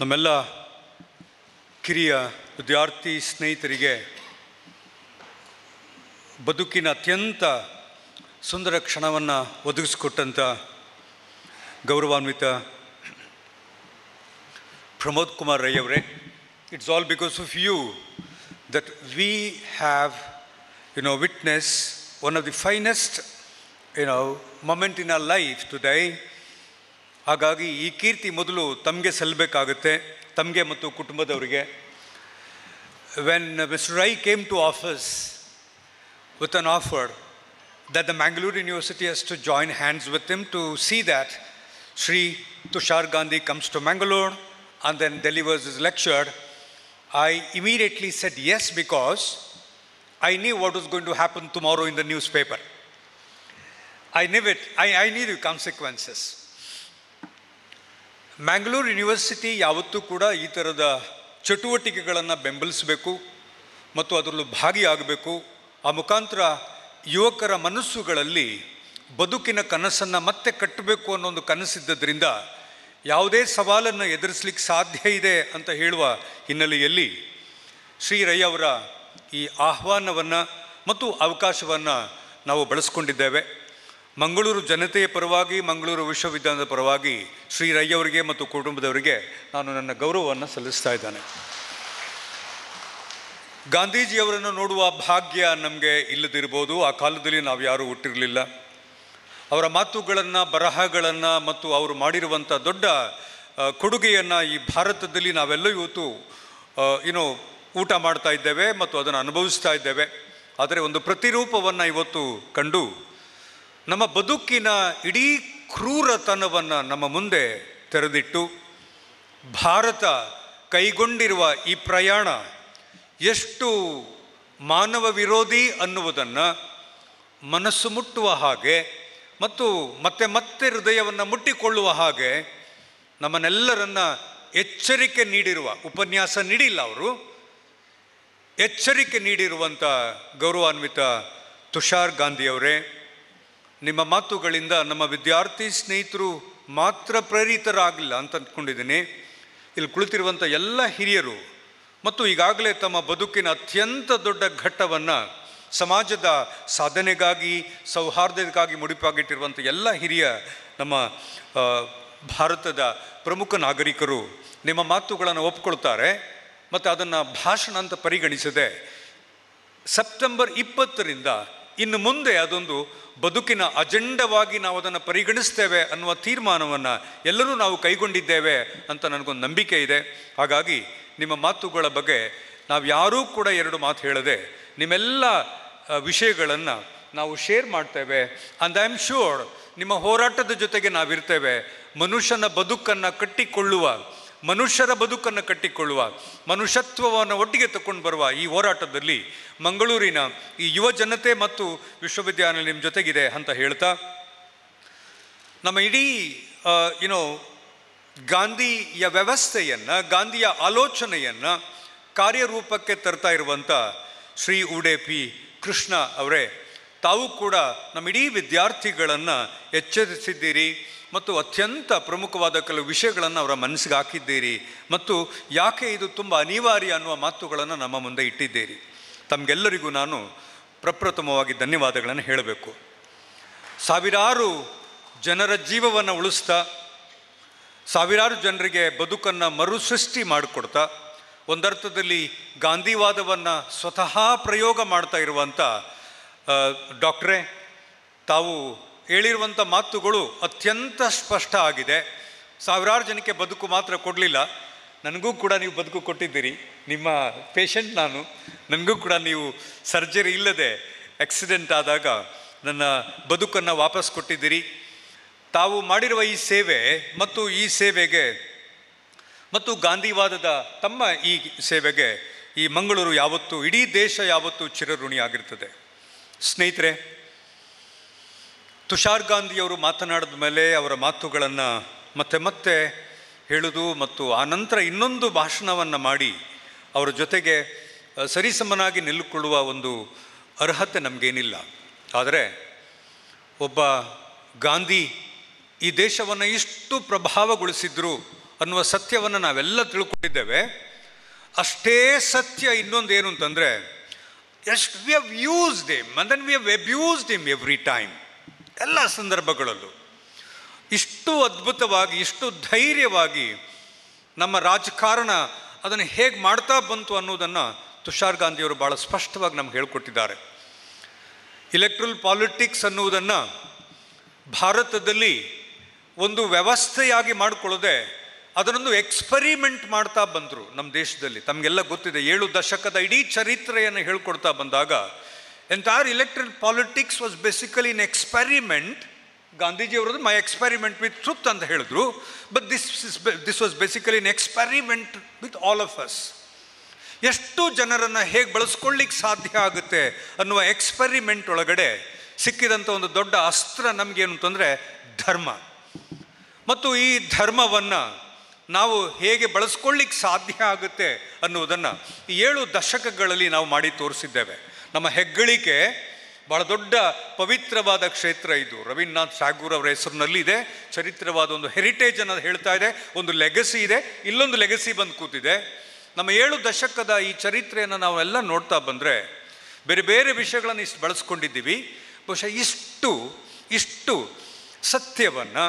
ನಮ್ಮೆಲ್ಲ ಕಿರಿಯ ವಿದ್ಯಾರ್ಥಿ ಸ್ನೇಹಿತರಿಗೆ ಬದುಕಿನ ಅತ್ಯಂತ ಸುಂದರ ಕ್ಷಣವನ್ನು ಒದಗಿಸಿಕೊಟ್ಟಂಥ ಗೌರವಾನ್ವಿತ ಪ್ರಮೋದ್ ಕುಮಾರ್ ರೈ ಅವರೇ, it's all because of you that we have witnessed one of the finest moment in our life today. ಹಾಗಾಗಿ ಈ ಕೀರ್ತಿ ಮೊದಲು ತಮಗೆ ಸಲ್ಲಬೇಕಾಗುತ್ತೆ, ತಮಗೆ ಮತ್ತು ಕುಟುಂಬದವರಿಗೆ. When Mr. Rai came to office with an offer that the Mangalore University has to join hands with him to see that Sri Tushar Gandhi comes to Mangalore and then delivers his lecture, I immediately said yes, because I knew what was going to happen tomorrow in the newspaper. I knew it. I knew the consequences. Mangalore University ಯಾವತ್ತೂ ಕೂಡ ಈ ಥರದ ಚಟುವಟಿಕೆಗಳನ್ನು ಬೆಂಬಲಿಸಬೇಕು ಮತ್ತು ಅದರಲ್ಲೂ ಭಾಗಿಯಾಗಬೇಕು. ಆ ಮುಖಾಂತರ ಯುವಕರ ಮನಸ್ಸುಗಳಲ್ಲಿ ಬದುಕಿನ ಕನಸನ್ನು ಮತ್ತೆ ಕಟ್ಟಬೇಕು ಅನ್ನೋ ಒಂದು ಕನಸಿದ್ದರಿಂದ ಯಾವುದೇ ಸವಾಲನ್ನು ಎದುರಿಸಲಿಕ್ಕೆ ಸಾಧ್ಯ ಇದೆ ಅಂತ ಹೇಳುವ ಹಿನ್ನೆಲೆಯಲ್ಲಿ ಶ್ರೀ ರೈ ಅವರ ಈ ಆಹ್ವಾನವನ್ನು ಮತ್ತು ಅವಕಾಶವನ್ನು ನಾವು ಬಳಸ್ಕೊಂಡಿದ್ದೇವೆ. ಮಂಗಳೂರು ಜನತೆಯ ಪರವಾಗಿ, ಮಂಗಳೂರು ವಿಶ್ವವಿದ್ಯಾಲಯದ ಪರವಾಗಿ ಶ್ರೀ ರೈ ಅವರಿಗೆ ಮತ್ತು ಕುಟುಂಬದವರಿಗೆ ನಾನು ನನ್ನ ಗೌರವವನ್ನು ಸಲ್ಲಿಸ್ತಾ ಇದ್ದೇನೆ. ಗಾಂಧೀಜಿಯವರನ್ನು ನೋಡುವ ಭಾಗ್ಯ ನಮಗೆ ಇಲ್ಲದಿರ್ಬೋದು, ಆ ಕಾಲದಲ್ಲಿ ನಾವು ಯಾರೂ ಹುಟ್ಟಿರಲಿಲ್ಲ. ಅವರ ಮಾತುಗಳನ್ನು, ಬರಹಗಳನ್ನು ಮತ್ತು ಅವರು ಮಾಡಿರುವಂಥ ದೊಡ್ಡ ಕೊಡುಗೆಯನ್ನು ಈ ಭಾರತದಲ್ಲಿ ನಾವೆಲ್ಲ ಇವತ್ತು ಊಟ ಮಾಡ್ತಾ ಇದ್ದೇವೆ ಮತ್ತು ಅದನ್ನು ಅನುಭವಿಸ್ತಾ ಇದ್ದೇವೆ. ಆದರೆ ಒಂದು ಪ್ರತಿರೂಪವನ್ನು ಇವತ್ತು ಕಂಡು ನಮ್ಮ ಬದುಕಿನ ಇಡೀ ಕ್ರೂರತನವನ್ನು ನಮ್ಮ ಮುಂದೆ ತೆರೆದಿಟ್ಟು ಭಾರತ ಕೈಗೊಂಡಿರುವ ಈ ಪ್ರಯಾಣ ಎಷ್ಟು ಮಾನವ ವಿರೋಧಿ ಅನ್ನುವುದನ್ನು ಮನಸ್ಸು ಮುಟ್ಟುವ ಹಾಗೆ ಮತ್ತು ಮತ್ತೆ ಮತ್ತೆ ಹೃದಯವನ್ನು ಮುಟ್ಟಿಕೊಳ್ಳುವ ಹಾಗೆ ನಮ್ಮನ್ನೆಲ್ಲರನ್ನ ಎಚ್ಚರಿಕೆ ನೀಡಿರುವ, ಉಪನ್ಯಾಸ ನೀಡಿಲ್ಲ ಅವರು, ಎಚ್ಚರಿಕೆ ನೀಡಿರುವಂಥ ಗೌರವಾನ್ವಿತ ತುಷಾರ್ ಗಾಂಧಿಯವರೇ, ನಿಮ್ಮ ಮಾತುಗಳಿಂದ ನಮ್ಮ ವಿದ್ಯಾರ್ಥಿ ಸ್ನೇಹಿತರು ಮಾತ್ರ ಪ್ರೇರಿತರಾಗಲಿಲ್ಲ ಅಂತ ಅಂದ್ಕೊಂಡಿದ್ದೀನಿ. ಇಲ್ಲಿ ಕುಳಿತಿರುವಂಥ ಎಲ್ಲ ಹಿರಿಯರು ಮತ್ತು ಈಗಾಗಲೇ ತಮ್ಮ ಬದುಕಿನ ಅತ್ಯಂತ ದೊಡ್ಡ ಘಟ್ಟವನ್ನು ಸಮಾಜದ ಸಾಧನೆಗಾಗಿ, ಸೌಹಾರ್ದತೆಗಾಗಿ ಮುಡಿಪಾಗಿಟ್ಟಿರುವಂಥ ಎಲ್ಲ ಹಿರಿಯ ನಮ್ಮ ಭಾರತದ ಪ್ರಮುಖ ನಾಗರಿಕರು ನಿಮ್ಮ ಮಾತುಗಳನ್ನು ಒಪ್ಕೊಳ್ತಾರೆ ಮತ್ತು ಅದನ್ನು ಭಾಷಣ ಅಂತ ಪರಿಗಣಿಸದೆ ಸೆಪ್ಟೆಂಬರ್ 20ರಿಂದ ಇನ್ನು ಮುಂದೆ ಅದೊಂದು ಬದುಕಿನ ಅಜೆಂಡವಾಗಿ ನಾವು ಅದನ್ನು ಪರಿಗಣಿಸ್ತೇವೆ ಅನ್ನುವ ತೀರ್ಮಾನವನ್ನು ಎಲ್ಲರೂ ನಾವು ಕೈಗೊಂಡಿದ್ದೇವೆ ಅಂತ ನನಗೊಂದು ನಂಬಿಕೆ ಇದೆ. ಹಾಗಾಗಿ ನಿಮ್ಮ ಮಾತುಗಳ ಬಗ್ಗೆ ನಾವು ಯಾರೂ ಕೂಡ ಎರಡು ಮಾತು ಹೇಳದೆ ನಿಮ್ಮೆಲ್ಲ ವಿಷಯಗಳನ್ನು ನಾವು ಶೇರ್ ಮಾಡ್ತೇವೆ. ಆ್ಯಂಡ್ ಐ ಆಮ್ ಶ್ಯೂರ್ ನಿಮ್ಮ ಹೋರಾಟದ ಜೊತೆಗೆ ನಾವಿರ್ತೇವೆ. ಮನುಷ್ಯನ ಬದುಕನ್ನು ಕಟ್ಟಿಕೊಳ್ಳುವ, ಮನುಷ್ಯರ ಬದುಕನ್ನು ಕಟ್ಟಿಕೊಳ್ಳುವ, ಮನುಷ್ಯತ್ವವನ್ನು ಒಟ್ಟಿಗೆ ತಗೊಂಡು ಬರುವ ಈ ಹೋರಾಟದಲ್ಲಿ ಮಂಗಳೂರಿನ ಈ ಯುವ ಜನತೆ ಮತ್ತು ವಿಶ್ವವಿದ್ಯಾಲಯ ನಿಮ್ಮ ಜೊತೆಗಿದೆ ಅಂತ ಹೇಳ್ತಾ, ನಮ್ಮ ಇಡೀ ಗಾಂಧಿಯ ವ್ಯವಸ್ಥೆಯನ್ನು, ಗಾಂಧಿಯ ಆಲೋಚನೆಯನ್ನು ಕಾರ್ಯರೂಪಕ್ಕೆ ತರ್ತಾ ಇರುವಂಥ ಶ್ರೀ ಉಡುಪಿ ಕೃಷ್ಣ ಅವರೇ, ತಾವು ಕೂಡ ನಮ್ಮ ಇಡೀ ವಿದ್ಯಾರ್ಥಿಗಳನ್ನು ಎಚ್ಚರಿಸಿದ್ದೀರಿ ಮತ್ತು ಅತ್ಯಂತ ಪ್ರಮುಖವಾದ ಕೆಲವು ವಿಷಯಗಳನ್ನು ಅವರ ಮನಸ್ಸಿಗೆ ಹಾಕಿದ್ದೀರಿ ಮತ್ತು ಯಾಕೆ ಇದು ತುಂಬ ಅನಿವಾರ್ಯ ಅನ್ನುವ ಮಾತುಗಳನ್ನು ನಮ್ಮ ಮುಂದೆ ಇಟ್ಟಿದ್ದೀರಿ. ತಮಗೆಲ್ಲರಿಗೂ ನಾನು ಪ್ರಪ್ರಥಮವಾಗಿ ಧನ್ಯವಾದಗಳನ್ನು ಹೇಳಬೇಕು. ಸಾವಿರಾರು ಜನರ ಜೀವವನ್ನು ಉಳಿಸ್ತಾ, ಸಾವಿರಾರು ಜನರಿಗೆ ಬದುಕನ್ನು ಮರುಸೃಷ್ಟಿ ಮಾಡಿಕೊಡ್ತಾ, ಒಂದರ್ಥದಲ್ಲಿ ಗಾಂಧಿವಾದವನ್ನು ಸ್ವತಃ ಪ್ರಯೋಗ ಮಾಡ್ತಾ ಇರುವಂಥ ಡಾಕ್ಟ್ರೇ, ತಾವು ಹೇಳಿರುವಂಥ ಮಾತುಗಳು ಅತ್ಯಂತ ಸ್ಪಷ್ಟ ಆಗಿದೆ. ಸಾವಿರಾರು ಜನಕ್ಕೆ ಬದುಕು ಮಾತ್ರ ಕೊಡಲಿಲ್ಲ, ನನಗೂ ಕೂಡ ನೀವು ಬದುಕು ಕೊಟ್ಟಿದ್ದೀರಿ. ನಿಮ್ಮ ಪೇಷಂಟ್ ನಾನು, ನನಗೂ ಕೂಡ ನೀವು ಸರ್ಜರಿ ಇಲ್ಲದೆ ಆಕ್ಸಿಡೆಂಟ್ ಆದಾಗ ನನ್ನ ಬದುಕನ್ನು ವಾಪಸ್ ಕೊಟ್ಟಿದ್ದೀರಿ. ತಾವು ಮಾಡಿರುವ ಈ ಸೇವೆ ಮತ್ತು ಈ ಸೇವೆಗೆ ಮತ್ತು ಗಾಂಧಿವಾದದ ತಮ್ಮ ಈ ಸೇವೆಗೆ ಈ ಮಂಗಳೂರು ಯಾವತ್ತೂ, ಇಡೀ ದೇಶ ಯಾವತ್ತೂ ಚಿರಋಣಿಯಾಗಿರ್ತದೆ. ಸ್ನೇಹಿತರೆ, ತುಷಾರ್ ಗಾಂಧಿಯವರು ಮಾತನಾಡಿದ ಮೇಲೆ ಅವರ ಮಾತುಗಳನ್ನು ಮತ್ತೆ ಮತ್ತೆ ಹೇಳೋದು ಮತ್ತು ಆನಂತರ ಇನ್ನೊಂದು ಭಾಷಣವನ್ನು ಮಾಡಿ ಅವರ ಜೊತೆಗೆ ಸರಿಸಮನಾಗಿ ನಿಲ್ಲುಕೊಳ್ಳುವ ಒಂದು ಅರ್ಹತೆ ನಮಗೇನಿಲ್ಲ. ಆದರೆ ಒಬ್ಬ ಗಾಂಧಿ ಈ ದೇಶವನ್ನು ಇಷ್ಟು ಪ್ರಭಾವಗೊಳಿಸಿದ್ರು ಅನ್ನುವ ಸತ್ಯವನ್ನು ನಾವೆಲ್ಲ ತಿಳ್ಕೊಂಡಿದ್ದೇವೆ. ಅಷ್ಟೇ ಸತ್ಯ ಇನ್ನೊಂದು ಏನು ಅಂತಂದರೆ, ಎಷ್ಟು we have used him and then we have abused him every time. ಎಲ್ಲ ಸಂದರ್ಭಗಳಲ್ಲೂ ಇಷ್ಟು ಅದ್ಭುತವಾಗಿ, ಇಷ್ಟು ಧೈರ್ಯವಾಗಿ ನಮ್ಮ ರಾಜಕಾರಣ ಅದನ್ನು ಹೇಗೆ ಮಾಡ್ತಾ ಬಂತು ಅನ್ನೋದನ್ನು ತುಷಾರ್ ಗಾಂಧಿಯವರು ಭಾಳ ಸ್ಪಷ್ಟವಾಗಿ ನಮ್ಗೆ ಹೇಳ್ಕೊಟ್ಟಿದ್ದಾರೆ. ಇಲೆಕ್ಟ್ರಲ್ ಪಾಲಿಟಿಕ್ಸ್ ಅನ್ನುವುದನ್ನು ಭಾರತದಲ್ಲಿ ಒಂದು ವ್ಯವಸ್ಥೆಯಾಗಿ ಮಾಡಿಕೊಳ್ಳದೆ ಅದನ್ನೊಂದು ಎಕ್ಸ್ಪರಿಮೆಂಟ್ ಮಾಡ್ತಾ ಬಂದರು ನಮ್ಮ ದೇಶದಲ್ಲಿ. ತಮಗೆಲ್ಲ ಗೊತ್ತಿದೆ, 7 ದಶಕದ ಇಡೀ ಚರಿತ್ರೆಯನ್ನು ಹೇಳ್ಕೊಡ್ತಾ ಬಂದಾಗ entire electoral politics was basically an experiment. ಗಾಂಧೀಜಿಯವರದ್ದು ಮೈ ಎಕ್ಸ್ಪೆರಿಮೆಂಟ್ ವಿತ್ ಟ್ರುತ್ ಅಂತ ಹೇಳಿದ್ರು. But this was basically an experiment with all of us. ಎಷ್ಟು ಜನರನ್ನು ಹೇಗೆ ಬಳಸ್ಕೊಳ್ಳಿಕ್ಕೆ ಸಾಧ್ಯ ಆಗುತ್ತೆ ಅನ್ನುವ ಎಕ್ಸ್ಪೆರಿಮೆಂಟ್ ಒಳಗಡೆ ಸಿಕ್ಕಿದಂಥ ಒಂದು ದೊಡ್ಡ ಅಸ್ತ್ರ ನಮಗೇನು ಅಂತಂದರೆ ಧರ್ಮ. ಮತ್ತು ಈ ಧರ್ಮವನ್ನು ನಾವು ಹೇಗೆ ಬಳಸ್ಕೊಳ್ಳಿಕ್ಕೆ ಸಾಧ್ಯ ಆಗುತ್ತೆ ಅನ್ನುವುದನ್ನು ಈ 7 ದಶಕಗಳಲ್ಲಿ ನಾವು ಮಾಡಿ ತೋರಿಸಿದ್ದೇವೆ. ನಮ್ಮ ಹೆಗ್ಗಳಿಕೆ ಭಾಳ ದೊಡ್ಡ ಪವಿತ್ರವಾದ ಕ್ಷೇತ್ರ ಇದು. ರವೀಂದ್ರನಾಥ್ ಟ್ಯಾಗೂರ್ ಅವರ ಹೆಸರಿನಲ್ಲಿ ಇದೆ. ಚರಿತ್ರವಾದ ಒಂದು ಹೆರಿಟೇಜ್ ಅನ್ನೋದು ಹೇಳ್ತಾ ಇದೆ, ಒಂದು ಲೆಗಸಿ ಇದೆ, ಇಲ್ಲೊಂದು ಲೆಗಸಿ ಬಂದು ಕೂತಿದೆ. ನಮ್ಮ 7 ದಶಕದ ಈ ಚರಿತ್ರೆಯನ್ನು ನಾವೆಲ್ಲ ನೋಡ್ತಾ ಬಂದರೆ ಬೇರೆ ಬೇರೆ ವಿಷಯಗಳನ್ನು ಇಷ್ಟು ಬಳಸ್ಕೊಂಡಿದ್ದೀವಿ. ಬಹುಶಃ ಇಷ್ಟು ಸತ್ಯವನ್ನು,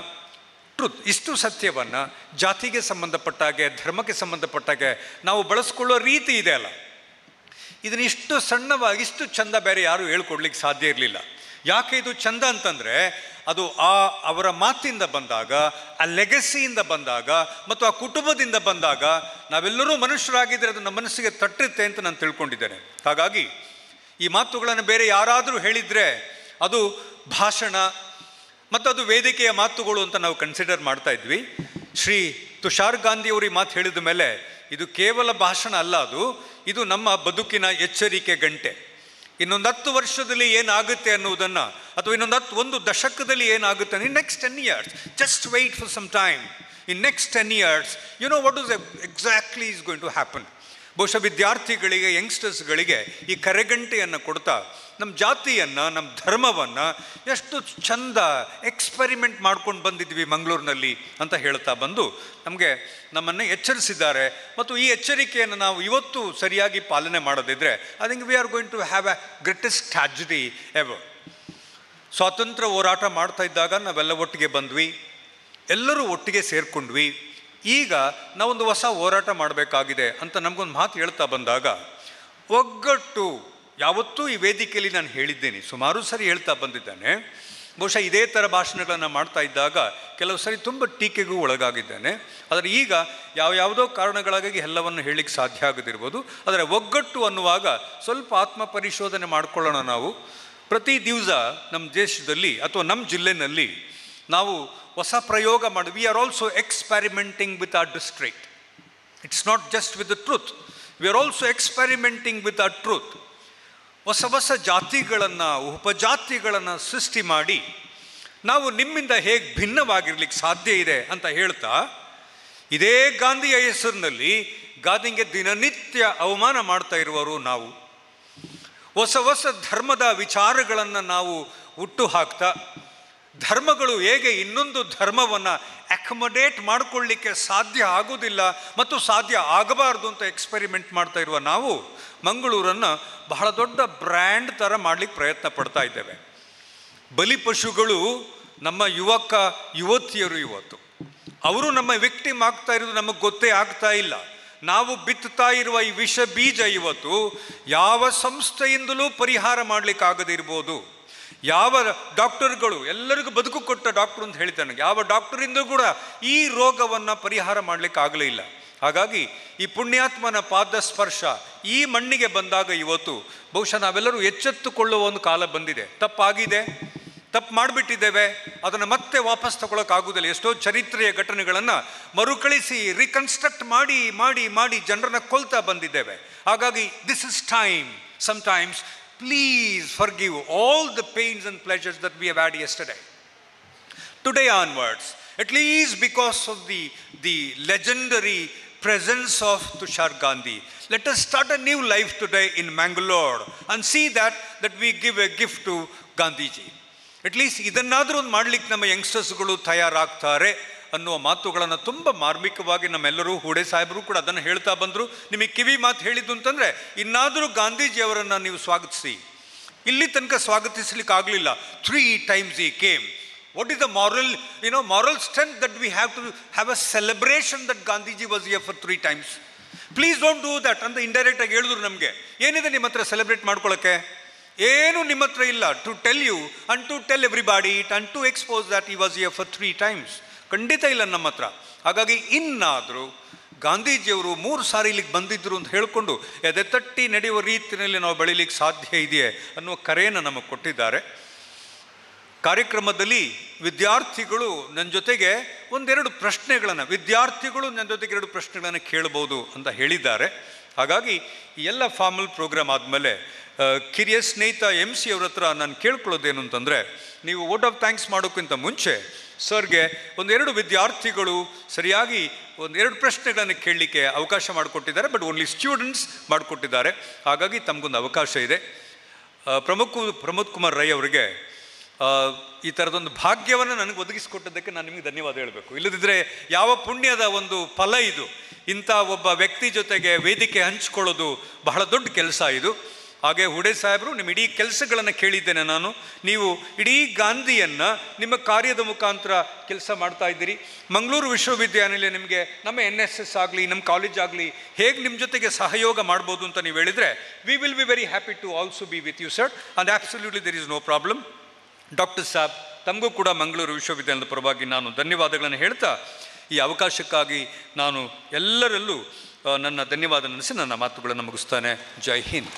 ಇಷ್ಟು ಸತ್ಯವನ್ನು ಜಾತಿಗೆ ಸಂಬಂಧಪಟ್ಟಾಗೆ, ಧರ್ಮಕ್ಕೆ ಸಂಬಂಧಪಟ್ಟಾಗೆ ನಾವು ಬಳಸ್ಕೊಳ್ಳೋ ರೀತಿ ಇದೆ ಅಲ್ಲ, ಇದನ್ನು ಇಷ್ಟು ಸಣ್ಣವಾಗಿ, ಇಷ್ಟು ಚಂದ ಬೇರೆ ಯಾರೂ ಹೇಳ್ಕೊಡ್ಲಿಕ್ಕೆ ಸಾಧ್ಯ ಇರಲಿಲ್ಲ. ಯಾಕೆ ಇದು ಚಂದ ಅಂತಂದರೆ, ಅದು ಅವರ ಮಾತಿಂದ ಬಂದಾಗ, ಆ ಲೆಗಸಿಯಿಂದ ಬಂದಾಗ ಮತ್ತು ಆ ಕುಟುಂಬದಿಂದ ಬಂದಾಗ ನಾವೆಲ್ಲರೂ ಮನುಷ್ಯರಾಗಿದ್ದರೆ ಅದು ನಮ್ಮ ಮನಸ್ಸಿಗೆ ತಟ್ಟುತ್ತೆ ಅಂತ ನಾನು ತಿಳ್ಕೊಂಡಿದ್ದೇನೆ. ಹಾಗಾಗಿ ಈ ಮಾತುಗಳನ್ನು ಬೇರೆ ಯಾರಾದರೂ ಹೇಳಿದರೆ ಅದು ಭಾಷಣ ಮತ್ತು ಅದು ವೇದಿಕೆಯ ಮಾತುಗಳು ಅಂತ ನಾವು ಕನ್ಸಿಡರ್ ಮಾಡ್ತಾ ಇದ್ವಿ. ಶ್ರೀ ತುಷಾರ್ ಗಾಂಧಿಯವರು ಈ ಮಾತು ಹೇಳಿದ ಮೇಲೆ ಇದು ಕೇವಲ ಭಾಷಣ ಅಲ್ಲ, ಇದು ನಮ್ಮ ಬದುಕಿನ ಎಚ್ಚರಿಕೆ ಗಂಟೆ. ಇನ್ನೊಂದು 10 ವರ್ಷದಲ್ಲಿ ಏನಾಗುತ್ತೆ ಅನ್ನುವುದನ್ನು, ಅಥವಾ ಒಂದು ದಶಕದಲ್ಲಿ ಏನಾಗುತ್ತೆ, in next 10 years, just wait for some time. In next 10 years, you know what is exactly is going to happen. ಬಹುಶಃ ವಿದ್ಯಾರ್ಥಿಗಳಿಗೆ, ಯಂಗ್ಸ್ಟರ್ಸ್ಗಳಿಗೆ ಈ ಕರೆಗಂಟೆಯನ್ನು ಕೊಡ್ತಾ ನಮ್ಮ ಜಾತಿಯನ್ನು, ನಮ್ಮ ಧರ್ಮವನ್ನು ಎಷ್ಟು ಚಂದ ಎಕ್ಸ್ಪೆರಿಮೆಂಟ್ ಮಾಡ್ಕೊಂಡು ಬಂದಿದ್ವಿ ಮಂಗಳೂರಿನಲ್ಲಿ ಅಂತ ಹೇಳ್ತಾ ಬಂದು ನಮ್ಮನ್ನು ಎಚ್ಚರಿಸಿದ್ದಾರೆ. ಮತ್ತು ಈ ಎಚ್ಚರಿಕೆಯನ್ನು ನಾವು ಇವತ್ತು ಸರಿಯಾಗಿ ಪಾಲನೆ ಮಾಡೋದಿದ್ರೆ I think we are going to have a greatest tragedy ever. ಸ್ವಾತಂತ್ರ್ಯ ಹೋರಾಟ ಮಾಡ್ತಾ ಇದ್ದಾಗ ನಾವೆಲ್ಲ ಒಟ್ಟಿಗೆ ಬಂದ್ವಿ, ಎಲ್ಲರೂ ಒಟ್ಟಿಗೆ ಸೇರಿಕೊಂಡ್ವಿ. ಈಗ ನಾವೊಂದು ಹೊಸ ಹೋರಾಟ ಮಾಡಬೇಕಾಗಿದೆ ಅಂತ ನಮಗೊಂದು ಮಾತು ಹೇಳ್ತಾ ಬಂದಾಗ, ಒಗ್ಗಟ್ಟು ಯಾವತ್ತೂ ಈ ವೇದಿಕೆಯಲ್ಲಿ ನಾನು ಹೇಳಿದ್ದೇನೆ, ಸುಮಾರು ಸರಿ ಹೇಳ್ತಾ ಬಂದಿದ್ದಾನೆ. ಬಹುಶಃ ಇದೇ ಥರ ಭಾಷಣಗಳನ್ನು ಮಾಡ್ತಾ ಇದ್ದಾಗ ಕೆಲವು ಸರಿ ತುಂಬ ಟೀಕೆಗೂ ಒಳಗಾಗಿದ್ದಾನೆ. ಆದರೆ ಈಗ ಯಾವುದೋ ಕಾರಣಗಳಾಗಿ ಎಲ್ಲವನ್ನು ಹೇಳಲಿಕ್ಕೆ ಸಾಧ್ಯ ಆಗದಿರ್ಬೋದು. ಆದರೆ ಒಗ್ಗಟ್ಟು ಅನ್ನುವಾಗ ಸ್ವಲ್ಪ ಆತ್ಮ ಪರಿಶೋಧನೆ ಮಾಡಿಕೊಳ್ಳೋಣ. ನಾವು ಪ್ರತಿ ದಿವಸ ನಮ್ಮ ದೇಶದಲ್ಲಿ ಅಥವಾ ನಮ್ಮ ಜಿಲ್ಲೆನಲ್ಲಿ ನಾವು ಹೊಸ ಪ್ರಯೋಗ ಮಾಡಿ, we are also experimenting with our district. It's not just with the truth, we are also experimenting with our truth. ಹೊಸ ಜಾತಿಗಳನ್ನು, ಉಪಜಾತಿಗಳನ್ನು ಸೃಷ್ಟಿ ಮಾಡಿ ನಾವು ನಿಮ್ಮಿಂದ ಹೇಗೆ ಭಿನ್ನವಾಗಿರ್ಲಿಕ್ಕೆ ಸಾಧ್ಯ ಇದೆ ಅಂತ ಹೇಳ್ತಾ, ಇದೇ ಗಾಂಧಿಯ ಹೆಸರಿನಲ್ಲಿ ಗಾಂಧಿಗೆ ದಿನನಿತ್ಯ ಅವಮಾನ ಮಾಡ್ತಾ ಇರುವವರು ನಾವು. ಹೊಸ ಧರ್ಮದ ವಿಚಾರಗಳನ್ನು ನಾವು ಹುಟ್ಟು ಹಾಕ್ತಾ, ಧರ್ಮಗಳು ಹೇಗೆ ಇನ್ನೊಂದು ಧರ್ಮವನ್ನು ಅಕೊಮಡೇಟ್ ಮಾಡಿಕೊಳ್ಳಿಕ್ಕೆ ಸಾಧ್ಯ ಆಗೋದಿಲ್ಲ ಮತ್ತು ಸಾಧ್ಯ ಆಗಬಾರ್ದು ಅಂತ ಎಕ್ಸ್ಪೆರಿಮೆಂಟ್ ಮಾಡ್ತಾ ಇರುವ ನಾವು ಮಂಗಳೂರನ್ನು ಬಹಳ ದೊಡ್ಡ ಬ್ರ್ಯಾಂಡ್ ಥರ ಮಾಡಲಿಕ್ಕೆ ಪ್ರಯತ್ನ ಪಡ್ತಾ ಇದ್ದೇವೆ. ಬಲಿಪಶುಗಳು ನಮ್ಮ ಯುವತಿಯರು ಇವತ್ತು. ಅವರು ನಮ್ಮ ವಿಕ್ಟಿಮ್ ಆಗ್ತಾ ಇರೋದು ನಮಗೆ ಗೊತ್ತೇ ಆಗ್ತಾ ಇಲ್ಲ. ನಾವು ಬಿತ್ತುತ್ತಾ ಇರುವ ಈ ವಿಷ ಬೀಜ ಇವತ್ತು ಯಾವ ಸಂಸ್ಥೆಯಿಂದಲೂ ಪರಿಹಾರ ಮಾಡಲಿಕ್ಕಾಗದಿರ್ಬೋದು. ಯಾವ ಡಾಕ್ಟರ್ಗಳು, ಎಲ್ಲರಿಗೂ ಬದುಕು ಕೊಟ್ಟ ಡಾಕ್ಟರ್ ಅಂತ ಹೇಳ್ತಾನೆ, ಯಾವ ಡಾಕ್ಟರಿಂದ ಕೂಡ ಈ ರೋಗವನ್ನು ಪರಿಹಾರ ಮಾಡಲಿಕ್ಕಾಗಲೇ ಇಲ್ಲ. ಹಾಗಾಗಿ ಈ ಪುಣ್ಯಾತ್ಮನ ಪಾದ ಸ್ಪರ್ಶ ಈ ಮಣ್ಣಿಗೆ ಬಂದಾಗ ಇವತ್ತು ಬಹುಶಃ ನಾವೆಲ್ಲರೂ ಎಚ್ಚೆತ್ತುಕೊಳ್ಳುವ ಒಂದು ಕಾಲ ಬಂದಿದೆ. ತಪ್ಪಾಗಿದೆ, ತಪ್ಪು ಮಾಡಿಬಿಟ್ಟಿದ್ದೇವೆ, ಅದನ್ನು ಮತ್ತೆ ವಾಪಸ್ ತಗೊಳ್ಳೋಕ್ಕಾಗೋದಿಲ್ಲ. ಎಷ್ಟೋ ಚರಿತ್ರೆಯ ಘಟನೆಗಳನ್ನು ಮರುಕಳಿಸಿ ರಿಕನ್ಸ್ಟ್ರಕ್ಟ್ ಮಾಡಿ ಮಾಡಿ ಮಾಡಿ ಜನರನ್ನ ಕೊಲ್ತಾ ಬಂದಿದ್ದೇವೆ. ಹಾಗಾಗಿ this is time. Sometimes please forgive all the pains and pleasures that we have had yesterday. Today onwards, at least because of the legendary presence of Tushar Gandhi, let us start a new life today in Mangalore and see that we give a gift to Gandhiji. At least ಇದನ್ನಾದರೂ ಒಂದು ಮಾಡಲಿಕ್ಕೆ ನಮ್ಮ ಯಂಗ್ಸ್ಟರ್ಸ್ಗಳು ತಯಾರಾಗ್ತಾರೆ ಅನ್ನುವ ಮಾತುಗಳನ್ನು ತುಂಬ ಮಾರ್ಮಿಕವಾಗಿ ನಮ್ಮೆಲ್ಲರೂ ಹೂಡೆ ಸಾಹೇಬರು ಕೂಡ ಅದನ್ನು ಹೇಳ್ತಾ ಬಂದರು. ನಿಮಗೆ ಕಿವಿ ಮಾತು ಹೇಳಿದ್ದು ಅಂತಂದರೆ, ಇನ್ನಾದರೂ ಗಾಂಧೀಜಿಯವರನ್ನು ನೀವು ಸ್ವಾಗತಿಸಿ. ಇಲ್ಲಿ ತನಕ ಸ್ವಾಗತಿಸಲಿಕ್ಕೆ ಆಗಲಿಲ್ಲ. 3 times he came. What is the moral strength that we have to have a celebration that Gandhiji was here for 3 times? Please don't do that ಅಂತ ಇಂಡೈರೆಕ್ಟ್ ಆಗಿ ಹೇಳಿದ್ರು ನಮಗೆ. ಏನಿದೆ ನಿಮ್ಮ ಹತ್ರ ಸೆಲೆಬ್ರೇಟ್ ಮಾಡ್ಕೊಳ್ಳೋಕ್ಕೆ? ಏನು ನಿಮ್ಮ ಹತ್ರ ಇಲ್ಲ. To tell you and to tell everybody and to expose that he was here for 3 times. ಖಂಡಿತ ಇಲ್ಲ ನಮ್ಮ ಹತ್ರ. ಹಾಗಾಗಿ ಇನ್ನಾದರೂ ಗಾಂಧೀಜಿಯವರು 3 ಸಾರಿ ಇಲ್ಲಿಗೆ ಬಂದಿದ್ದರು ಅಂತ ಹೇಳಿಕೊಂಡು ಎದೆ ತಟ್ಟಿ ನಡೆಯುವ ರೀತಿಯಲ್ಲಿ ನಾವು ಬೆಳೀಲಿಕ್ಕೆ ಸಾಧ್ಯ ಇದೆಯೇ ಅನ್ನುವ ಕರೆಯನ್ನು ನಮಗೆ ಕೊಟ್ಟಿದ್ದಾರೆ. ಕಾರ್ಯಕ್ರಮದಲ್ಲಿ ವಿದ್ಯಾರ್ಥಿಗಳು ನನ್ನ ಜೊತೆಗೆ ಒಂದೆರಡು ಪ್ರಶ್ನೆಗಳನ್ನು ಕೇಳಬಹುದು ಅಂತ ಹೇಳಿದ್ದಾರೆ. ಹಾಗಾಗಿ ಈ ಎಲ್ಲ ಫಾರ್ಮಲ್ ಪ್ರೋಗ್ರಾಮ್ ಆದಮೇಲೆ ಕಿರಿಯ ಸ್ನೇಹಿತ MC ಅವ್ರ ಹತ್ರ ನಾನು ಕೇಳ್ಕೊಳ್ಳೋದೇನು ಅಂತಂದರೆ, ನೀವು ವೋಟ್ ಆಫ್ ಥ್ಯಾಂಕ್ಸ್ ಮಾಡೋಕ್ಕಿಂತ ಮುಂಚೆ ಸರ್ಗೆ ಒಂದೆರಡು ವಿದ್ಯಾರ್ಥಿಗಳು ಸರಿಯಾಗಿ ಒಂದೆರಡು ಪ್ರಶ್ನೆಗಳನ್ನು ಕೇಳಲಿಕ್ಕೆ ಅವಕಾಶ ಮಾಡಿಕೊಟ್ಟಿದ್ದಾರೆ. ಬಟ್ ಓನ್ಲಿ ಸ್ಟೂಡೆಂಟ್ಸ್ ಮಾಡಿಕೊಟ್ಟಿದ್ದಾರೆ. ಹಾಗಾಗಿ ತಮಗೊಂದು ಅವಕಾಶ ಇದೆ. ಪ್ರಮೋದ್ ಕುಮಾರ್ ರೈ ಅವರಿಗೆ ಈ ಥರದೊಂದು ಭಾಗ್ಯವನ್ನು ನನಗೆ ಒದಗಿಸಿಕೊಟ್ಟದ್ದಕ್ಕೆ ನಾನು ನಿಮಗೆ ಧನ್ಯವಾದ ಹೇಳಬೇಕು. ಇಲ್ಲದಿದ್ದರೆ ಯಾವ ಪುಣ್ಯದ ಒಂದು ಫಲ ಇದು. ಇಂಥ ಒಬ್ಬ ವ್ಯಕ್ತಿ ಜೊತೆಗೆ ವೇದಿಕೆ ಹಂಚ್ಕೊಳ್ಳೋದು ಬಹಳ ದೊಡ್ಡ ಕೆಲಸ ಇದು. ಹಾಗೆ ಹುಡೆ ಸಾಹೇಬರು, ನಿಮ್ಮ ಇಡೀ ಕೆಲಸಗಳನ್ನು ಕೇಳಿದ್ದೇನೆ ನಾನು. ನೀವು ಇಡೀ ಗಾಂಧಿಯನ್ನು ನಿಮ್ಮ ಕಾರ್ಯದ ಮುಖಾಂತರ ಕೆಲಸ ಮಾಡ್ತಾ ಇದ್ದೀರಿ. ಮಂಗಳೂರು ವಿಶ್ವವಿದ್ಯಾನಿಲಯ ನಿಮಗೆ ನಮ್ಮ NSS ಆಗಲಿ, ನಮ್ಮ ಕಾಲೇಜ್ ಆಗಲಿ ಹೇಗೆ ನಿಮ್ಮ ಜೊತೆಗೆ ಸಹಯೋಗ ಮಾಡ್ಬೋದು ಅಂತ ನೀವು ಹೇಳಿದರೆ, we will be very happy to also be with you sir, and absolutely there is no problem. Doctor ಸಾಬ್, ತಮಗೂ ಕೂಡ ಮಂಗಳೂರು ವಿಶ್ವವಿದ್ಯಾಲಯದ ಪರವಾಗಿ ನಾನು ಧನ್ಯವಾದಗಳನ್ನು ಹೇಳ್ತಾ, ಈ ಅವಕಾಶಕ್ಕಾಗಿ ನಾನು ಎಲ್ಲರಲ್ಲೂ ನನ್ನ ಧನ್ಯವಾದ ನೆನೆಸಿ ನನ್ನ ಮಾತುಗಳನ್ನು ಮುಗಿಸ್ತಾನೆ. ಜೈ ಹಿಂದ್.